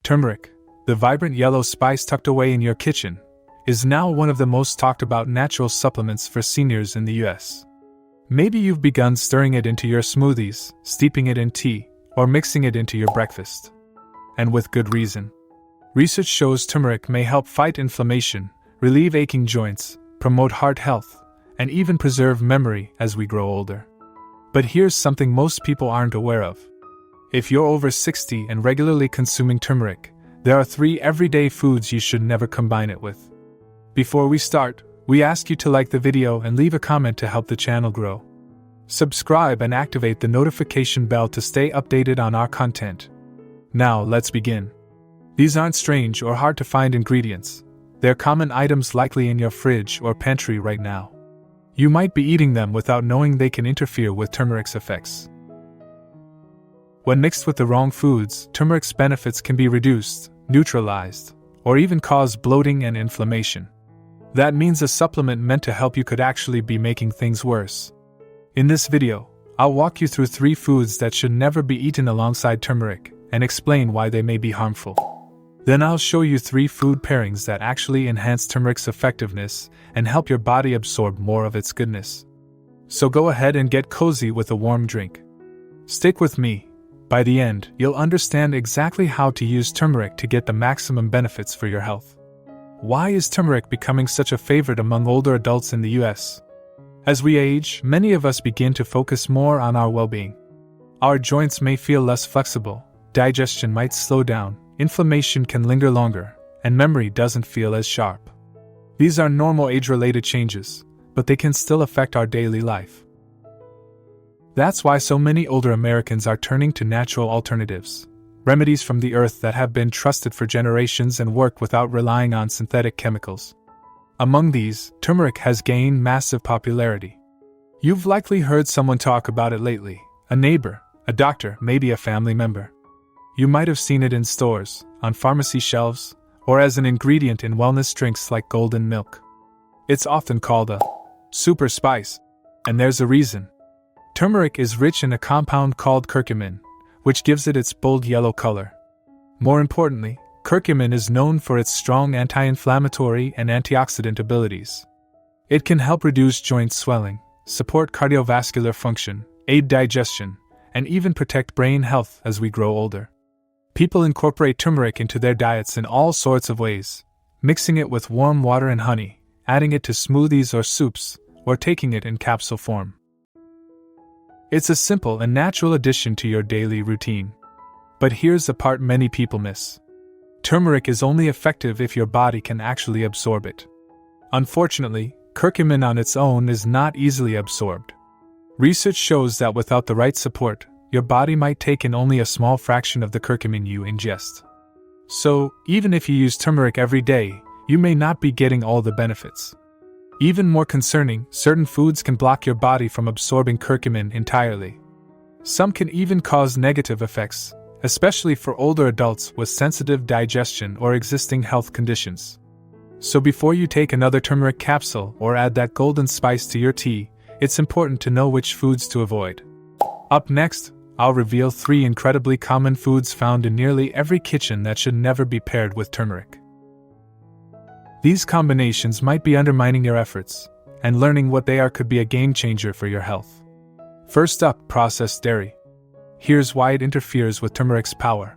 Turmeric, the vibrant yellow spice tucked away in your kitchen, is now one of the most talked about natural supplements for seniors in the US. Maybe you've begun stirring it into your smoothies, steeping it in tea, or mixing it into your breakfast. And with good reason. Research shows turmeric may help fight inflammation, relieve aching joints, promote heart health, and even preserve memory as we grow older. But here's something most people aren't aware of. If you're over 60 and regularly consuming turmeric, there are 3 everyday foods you should never combine it with. Before we start, we ask you to like the video and leave a comment to help the channel grow. Subscribe and activate the notification bell to stay updated on our content. Now, let's begin. These aren't strange or hard to find ingredients. They're common items likely in your fridge or pantry right now. You might be eating them without knowing they can interfere with turmeric's effects. When mixed with the wrong foods, turmeric's benefits can be reduced, neutralized, or even cause bloating and inflammation. That means a supplement meant to help you could actually be making things worse. In this video, I'll walk you through 3 foods that should never be eaten alongside turmeric and explain why they may be harmful. Then I'll show you 3 food pairings that actually enhance turmeric's effectiveness and help your body absorb more of its goodness. So go ahead and get cozy with a warm drink. Stick with me. By the end, you'll understand exactly how to use turmeric to get the maximum benefits for your health. Why is turmeric becoming such a favorite among older adults in the US? As we age, many of us begin to focus more on our well-being. Our joints may feel less flexible, digestion might slow down, inflammation can linger longer, and memory doesn't feel as sharp. These are normal age-related changes, but they can still affect our daily life. That's why so many older Americans are turning to natural alternatives, remedies from the earth that have been trusted for generations and work without relying on synthetic chemicals. Among these, turmeric has gained massive popularity. You've likely heard someone talk about it lately, a neighbor, a doctor, maybe a family member. You might have seen it in stores, on pharmacy shelves, or as an ingredient in wellness drinks like golden milk. It's often called a super spice, and there's a reason. Turmeric is rich in a compound called curcumin, which gives it its bold yellow color. More importantly, curcumin is known for its strong anti-inflammatory and antioxidant abilities. It can help reduce joint swelling, support cardiovascular function, aid digestion, and even protect brain health as we grow older. People incorporate turmeric into their diets in all sorts of ways, mixing it with warm water and honey, adding it to smoothies or soups, or taking it in capsule form. It's a simple and natural addition to your daily routine. But here's the part many people miss. Turmeric is only effective if your body can actually absorb it. Unfortunately, curcumin on its own is not easily absorbed. Research shows that without the right support, your body might take in only a small fraction of the curcumin you ingest. So, even if you use turmeric every day, you may not be getting all the benefits. Even more concerning, certain foods can block your body from absorbing curcumin entirely. Some can even cause negative effects, especially for older adults with sensitive digestion or existing health conditions. So before you take another turmeric capsule or add that golden spice to your tea, it's important to know which foods to avoid. Up next, I'll reveal 3 incredibly common foods found in nearly every kitchen that should never be paired with turmeric. These combinations might be undermining your efforts, and learning what they are could be a game changer for your health. First up, processed dairy. Here's why it interferes with turmeric's power.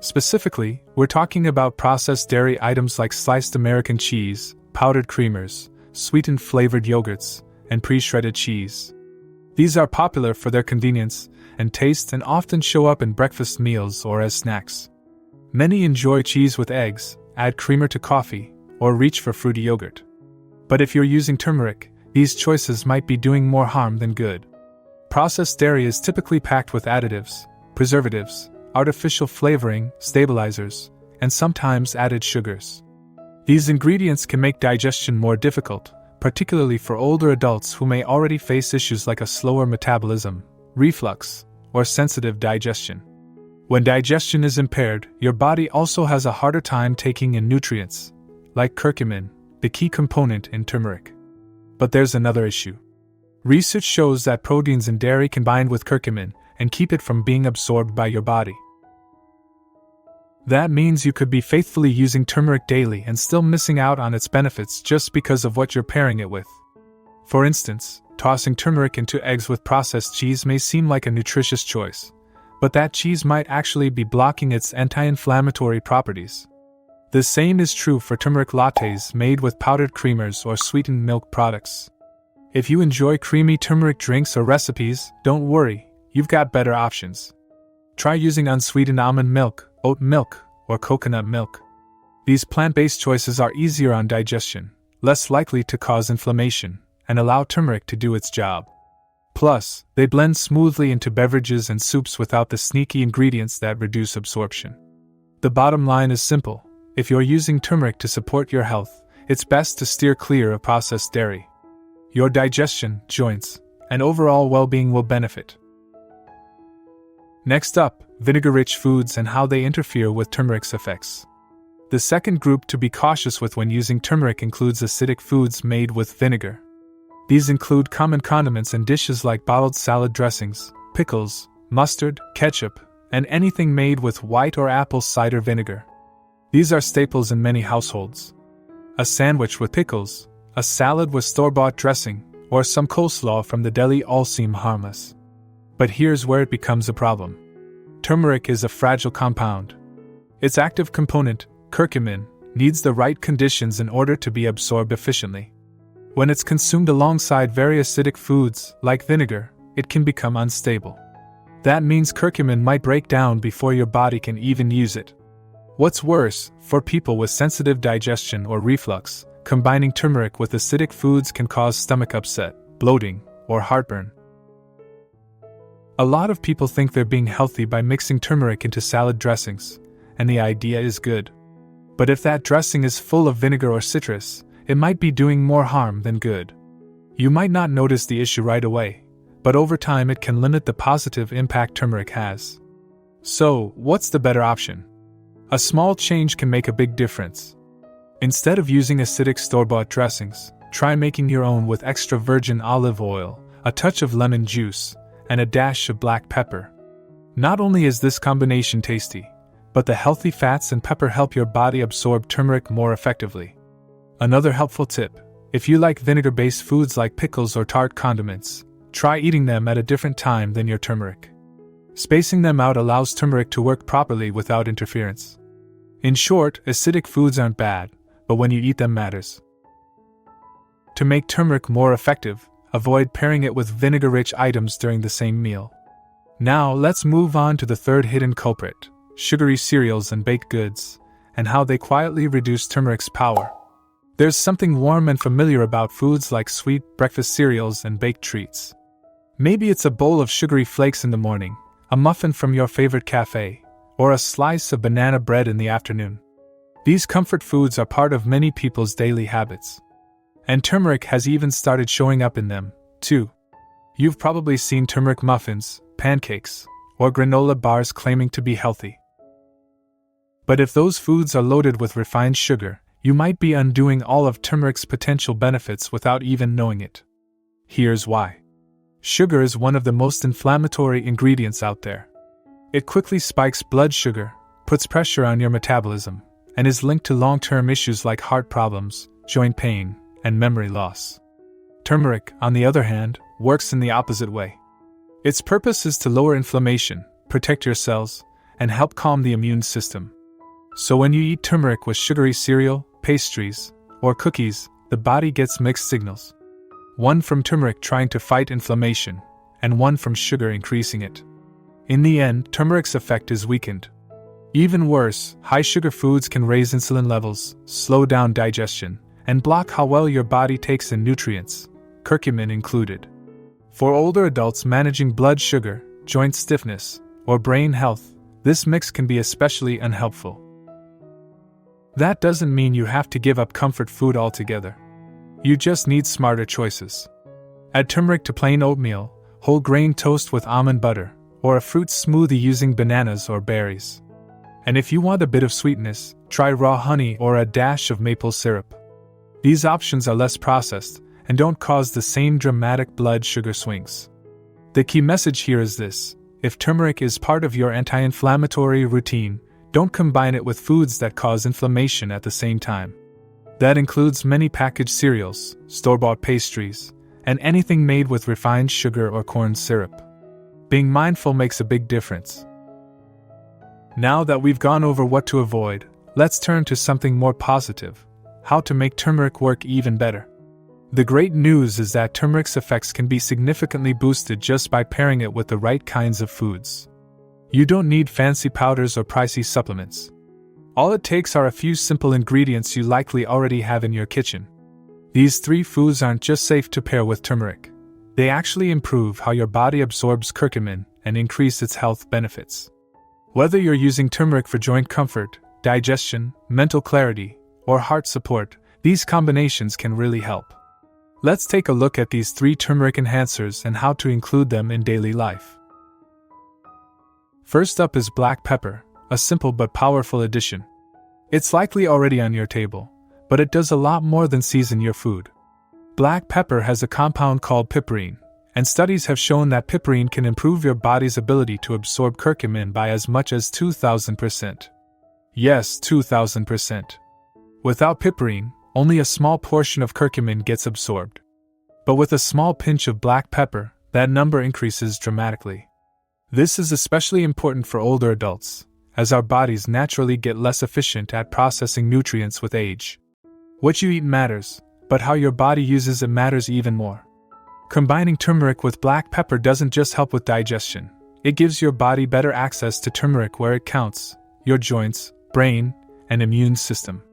Specifically, we're talking about processed dairy items like sliced American cheese, powdered creamers, sweetened flavored yogurts, and pre-shredded cheese. These are popular for their convenience and taste and often show up in breakfast meals or as snacks. Many enjoy cheese with eggs, add creamer to coffee, or reach for fruity yogurt. But if you're using turmeric, these choices might be doing more harm than good. Processed dairy is typically packed with additives, preservatives, artificial flavoring, stabilizers, and sometimes added sugars. These ingredients can make digestion more difficult, particularly for older adults who may already face issues like a slower metabolism, reflux, or sensitive digestion. When digestion is impaired, your body also has a harder time taking in nutrients, like curcumin, the key component in turmeric. But there's another issue. Research shows that proteins in dairy combine with curcumin and keep it from being absorbed by your body. That means you could be faithfully using turmeric daily and still missing out on its benefits just because of what you're pairing it with. For instance, tossing turmeric into eggs with processed cheese may seem like a nutritious choice, but that cheese might actually be blocking its anti-inflammatory properties. The same is true for turmeric lattes made with powdered creamers or sweetened milk products. If you enjoy creamy turmeric drinks or recipes, don't worry, you've got better options. Try using unsweetened almond milk, oat milk, or coconut milk. These plant-based choices are easier on digestion, less likely to cause inflammation, and allow turmeric to do its job. Plus, they blend smoothly into beverages and soups without the sneaky ingredients that reduce absorption. The bottom line is simple: if you're using turmeric to support your health, it's best to steer clear of processed dairy. Your digestion, joints, and overall well-being will benefit. Next up, vinegar-rich foods and how they interfere with turmeric's effects. The second group to be cautious with when using turmeric includes acidic foods made with vinegar. These include common condiments and dishes like bottled salad dressings, pickles, mustard, ketchup, and anything made with white or apple cider vinegar. These are staples in many households. A sandwich with pickles, a salad with store-bought dressing, or some coleslaw from the deli all seem harmless. But here's where it becomes a problem. Turmeric is a fragile compound. Its active component, curcumin, needs the right conditions in order to be absorbed efficiently. When it's consumed alongside very acidic foods, like vinegar, it can become unstable. That means curcumin might break down before your body can even use it. What's worse, for people with sensitive digestion or reflux, combining turmeric with acidic foods can cause stomach upset, bloating, or heartburn. A lot of people think they're being healthy by mixing turmeric into salad dressings, and the idea is good. But if that dressing is full of vinegar or citrus, it might be doing more harm than good. You might not notice the issue right away, but over time it can limit the positive impact turmeric has. So, what's the better option? A small change can make a big difference. Instead of using acidic store-bought dressings, try making your own with extra virgin olive oil, a touch of lemon juice, and a dash of black pepper. Not only is this combination tasty, but the healthy fats and pepper help your body absorb turmeric more effectively. Another helpful tip: if you like vinegar-based foods like pickles or tart condiments, try eating them at a different time than your turmeric. Spacing them out allows turmeric to work properly without interference. In short, acidic foods aren't bad, but when you eat them matters. To make turmeric more effective, avoid pairing it with vinegar-rich items during the same meal. Now let's move on to the third hidden culprit: sugary cereals and baked goods, and how they quietly reduce turmeric's power. There's something warm and familiar about foods like sweet breakfast cereals and baked treats. Maybe it's a bowl of sugary flakes in the morning, a muffin from your favorite cafe, or a slice of banana bread in the afternoon. These comfort foods are part of many people's daily habits. And turmeric has even started showing up in them, too. You've probably seen turmeric muffins, pancakes, or granola bars claiming to be healthy. But if those foods are loaded with refined sugar, you might be undoing all of turmeric's potential benefits without even knowing it. Here's why. Sugar is one of the most inflammatory ingredients out there. It quickly spikes blood sugar, puts pressure on your metabolism, and is linked to long-term issues like heart problems, joint pain, and memory loss. Turmeric, on the other hand, works in the opposite way. Its purpose is to lower inflammation, protect your cells, and help calm the immune system. So when you eat turmeric with sugary cereal, pastries, or cookies, the body gets mixed signals. One from turmeric trying to fight inflammation, and one from sugar increasing it. In the end, turmeric's effect is weakened. Even worse, high sugar foods can raise insulin levels, slow down digestion, and block how well your body takes in nutrients, curcumin included. For older adults managing blood sugar, joint stiffness, or brain health, this mix can be especially unhelpful. That doesn't mean you have to give up comfort food altogether. You just need smarter choices. Add turmeric to plain oatmeal, whole grain toast with almond butter, or a fruit smoothie using bananas or berries. And if you want a bit of sweetness, try raw honey or a dash of maple syrup. These options are less processed and don't cause the same dramatic blood sugar swings. The key message here is this: if turmeric is part of your anti-inflammatory routine, Don't combine it with foods that cause inflammation at the same time. That includes many packaged cereals, store-bought pastries, and anything made with refined sugar or corn syrup. Being mindful makes a big difference. Now that we've gone over what to avoid, let's turn to something more positive: how to make turmeric work even better. The great news is that turmeric's effects can be significantly boosted just by pairing it with the right kinds of foods. You don't need fancy powders or pricey supplements. All it takes are a few simple ingredients you likely already have in your kitchen. These 3 foods aren't just safe to pair with turmeric. They actually improve how your body absorbs curcumin and increase its health benefits. Whether you're using turmeric for joint comfort, digestion, mental clarity, or heart support, these combinations can really help. Let's take a look at these 3 turmeric enhancers and how to include them in daily life. First up is black pepper, a simple but powerful addition. It's likely already on your table, but it does a lot more than season your food. Black pepper has a compound called piperine, and studies have shown that piperine can improve your body's ability to absorb curcumin by as much as 2,000%. Yes, 2,000%. Without piperine, only a small portion of curcumin gets absorbed. But with a small pinch of black pepper, that number increases dramatically. This is especially important for older adults, as our bodies naturally get less efficient at processing nutrients with age. What you eat matters, but how your body uses it matters even more. Combining turmeric with black pepper doesn't just help with digestion, it gives your body better access to turmeric where it counts: your joints, brain, and immune system.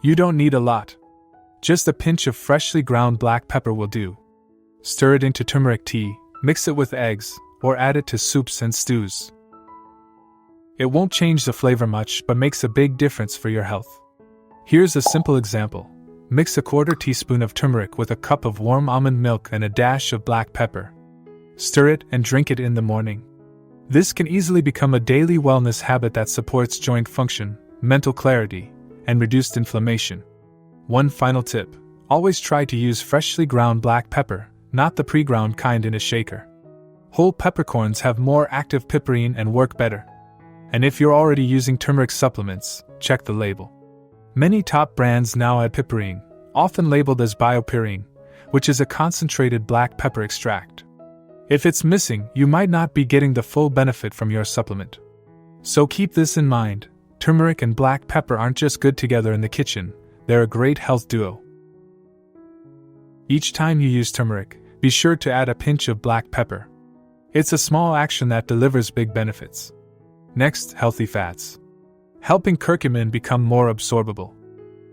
You don't need a lot. Just a pinch of freshly ground black pepper will do. Stir it into turmeric tea, mix it with eggs, or add it to soups and stews. It won't change the flavor much, but makes a big difference for your health. Here's a simple example. Mix a 1/4 teaspoon of turmeric with a cup of warm almond milk and a dash of black pepper. Stir it and drink it in the morning. This can easily become a daily wellness habit that supports joint function, mental clarity, and reduced inflammation. One final tip: always try to use freshly ground black pepper, not the pre-ground kind in a shaker. Whole peppercorns have more active piperine and work better. And if you're already using turmeric supplements, check the label. Many top brands now add piperine, often labeled as biopyrine, which is a concentrated black pepper extract. If it's missing, you might not be getting the full benefit from your supplement. So keep this in mind: turmeric and black pepper aren't just good together in the kitchen, they're a great health duo. Each time you use turmeric, be sure to add a pinch of black pepper. It's a small action that delivers big benefits. Next, healthy fats. Helping curcumin become more absorbable.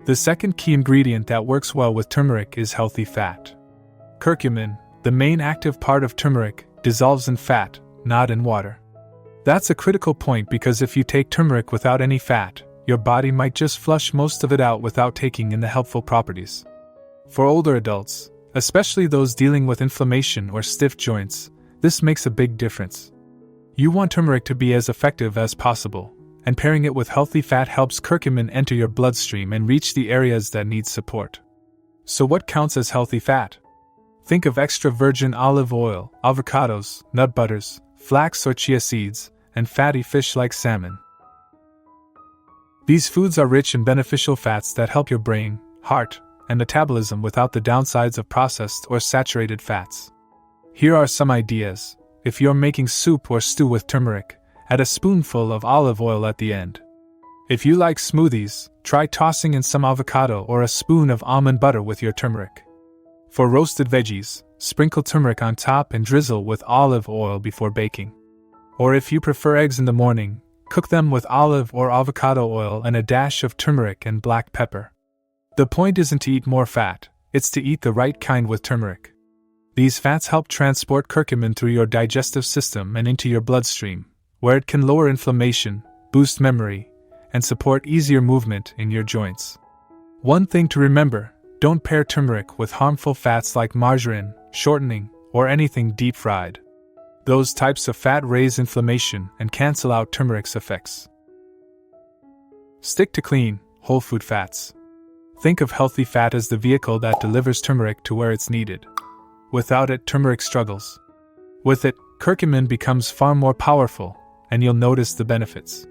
The second key ingredient that works well with turmeric is healthy fat. Curcumin, the main active part of turmeric, dissolves in fat, not in water. That's a critical point because if you take turmeric without any fat, your body might just flush most of it out without taking in the helpful properties. For older adults, especially those dealing with inflammation or stiff joints, this makes a big difference. You want turmeric to be as effective as possible, and pairing it with healthy fat helps curcumin enter your bloodstream and reach the areas that need support. So what counts as healthy fat? Think of extra virgin olive oil, avocados, nut butters, flax or chia seeds, and fatty fish like salmon. These foods are rich in beneficial fats that help your brain, heart, and metabolism without the downsides of processed or saturated fats. Here are some ideas. If you're making soup or stew with turmeric, add a spoonful of olive oil at the end. If you like smoothies, try tossing in some avocado or a spoon of almond butter with your turmeric. For roasted veggies, sprinkle turmeric on top and drizzle with olive oil before baking. Or if you prefer eggs in the morning, cook them with olive or avocado oil and a dash of turmeric and black pepper. The point isn't to eat more fat, it's to eat the right kind with turmeric. These fats help transport curcumin through your digestive system and into your bloodstream, where it can lower inflammation, boost memory, and support easier movement in your joints. One thing to remember: don't pair turmeric with harmful fats like margarine, shortening, or anything deep-fried. Those types of fat raise inflammation and cancel out turmeric's effects. Stick to clean, whole food fats. Think of healthy fat as the vehicle that delivers turmeric to where it's needed. Without it, turmeric struggles. With it, curcumin becomes far more powerful, and you'll notice the benefits.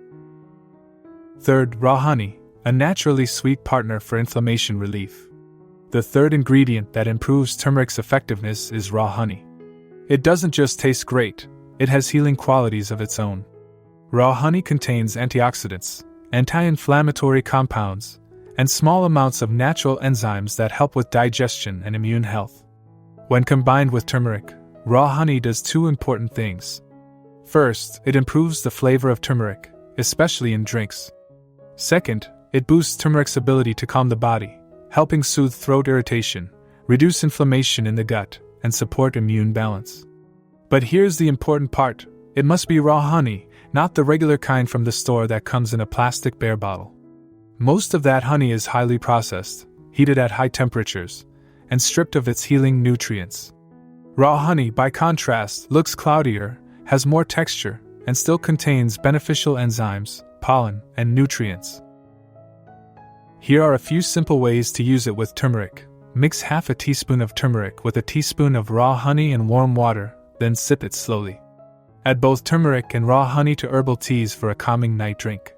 Third, raw honey, a naturally sweet partner for inflammation relief. The third ingredient that improves turmeric's effectiveness is raw honey. It doesn't just taste great, it has healing qualities of its own. Raw honey contains antioxidants, anti-inflammatory compounds, and small amounts of natural enzymes that help with digestion and immune health. When combined with turmeric, raw honey does two important things. First, it improves the flavor of turmeric, especially in drinks. Second, it boosts turmeric's ability to calm the body, helping soothe throat irritation, reduce inflammation in the gut, and support immune balance. But here's the important part: it must be raw honey, not the regular kind from the store that comes in a plastic bear bottle. Most of that honey is highly processed, heated at high temperatures, and stripped of its healing nutrients. Raw honey, by contrast, looks cloudier, has more texture, and still contains beneficial enzymes, pollen, and nutrients. Here are a few simple ways to use it with turmeric. Mix half a teaspoon of turmeric with a teaspoon of raw honey in warm water, then sip it slowly. Add both turmeric and raw honey to herbal teas for a calming night drink.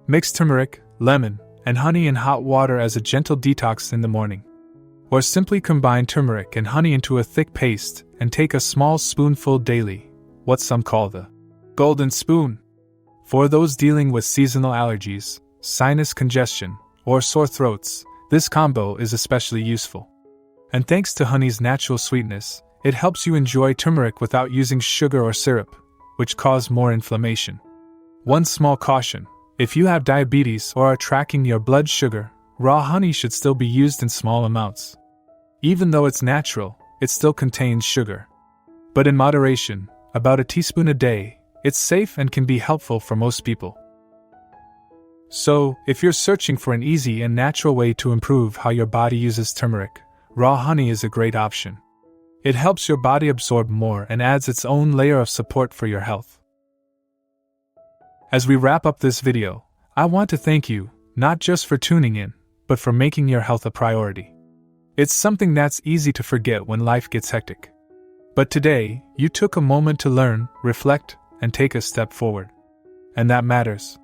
Mix turmeric, lemon, and honey in hot water as a gentle detox in the morning. Or simply combine turmeric and honey into a thick paste and take a small spoonful daily, what some call the golden spoon. For those dealing with seasonal allergies, sinus congestion, or sore throats, this combo is especially useful. And thanks to honey's natural sweetness, it helps you enjoy turmeric without using sugar or syrup, which cause more inflammation. One small caution: if you have diabetes or are tracking your blood sugar, raw honey should still be used in small amounts. Even though it's natural, it still contains sugar. But in moderation, about a teaspoon a day, it's safe and can be helpful for most people. So, if you're searching for an easy and natural way to improve how your body uses turmeric, raw honey is a great option. It helps your body absorb more and adds its own layer of support for your health. As we wrap up this video, I want to thank you, not just for tuning in, but for making your health a priority. It's something that's easy to forget when life gets hectic. But today, you took a moment to learn, reflect, and take a step forward. And that matters.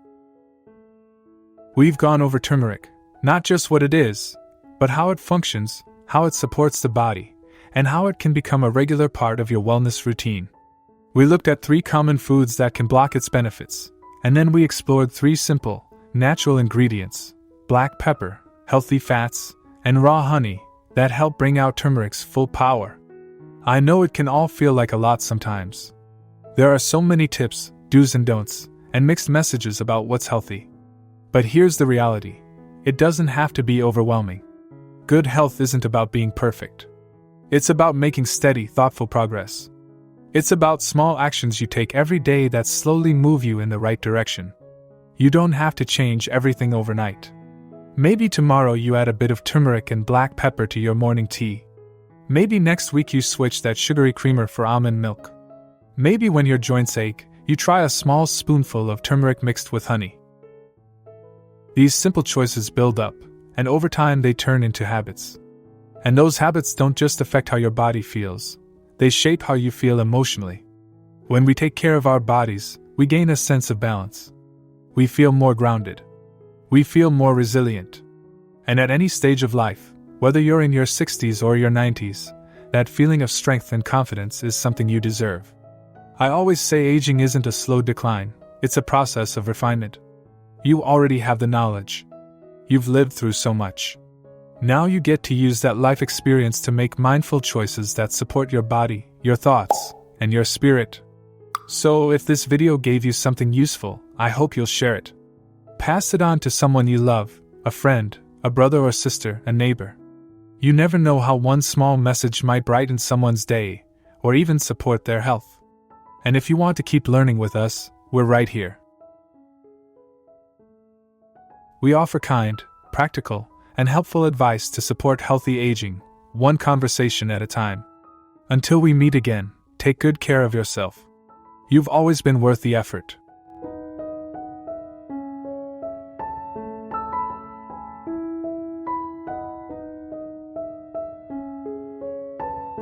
We've gone over turmeric, not just what it is, but how it functions, how it supports the body, and how it can become a regular part of your wellness routine. We looked at 3 common foods that can block its benefits, and then we explored 3 simple, natural ingredients: black pepper, healthy fats, and raw honey, that help bring out turmeric's full power. I know it can all feel like a lot sometimes. There are so many tips, do's and don'ts, and mixed messages about what's healthy. But here's the reality: it doesn't have to be overwhelming. Good health isn't about being perfect. It's about making steady, thoughtful progress. It's about small actions you take every day that slowly move you in the right direction. You don't have to change everything overnight. Maybe tomorrow you add a bit of turmeric and black pepper to your morning tea. Maybe next week you switch that sugary creamer for almond milk. Maybe when your joints ache, you try a small spoonful of turmeric mixed with honey. These simple choices build up, and over time they turn into habits. And those habits don't just affect how your body feels, they shape how you feel emotionally. When we take care of our bodies, we gain a sense of balance. We feel more grounded. We feel more resilient. And at any stage of life, whether you're in your 60s or your 90s, that feeling of strength and confidence is something you deserve. I always say aging isn't a slow decline, it's a process of refinement. You already have the knowledge. You've lived through so much. Now you get to use that life experience to make mindful choices that support your body, your thoughts, and your spirit. So if this video gave you something useful, I hope you'll share it. Pass it on to someone you love, a friend, a brother or sister, a neighbor. You never know how one small message might brighten someone's day, or even support their health. And if you want to keep learning with us, we're right here. We offer kind, practical, and helpful advice to support healthy aging, one conversation at a time. Until we meet again, take good care of yourself. You've always been worth the effort.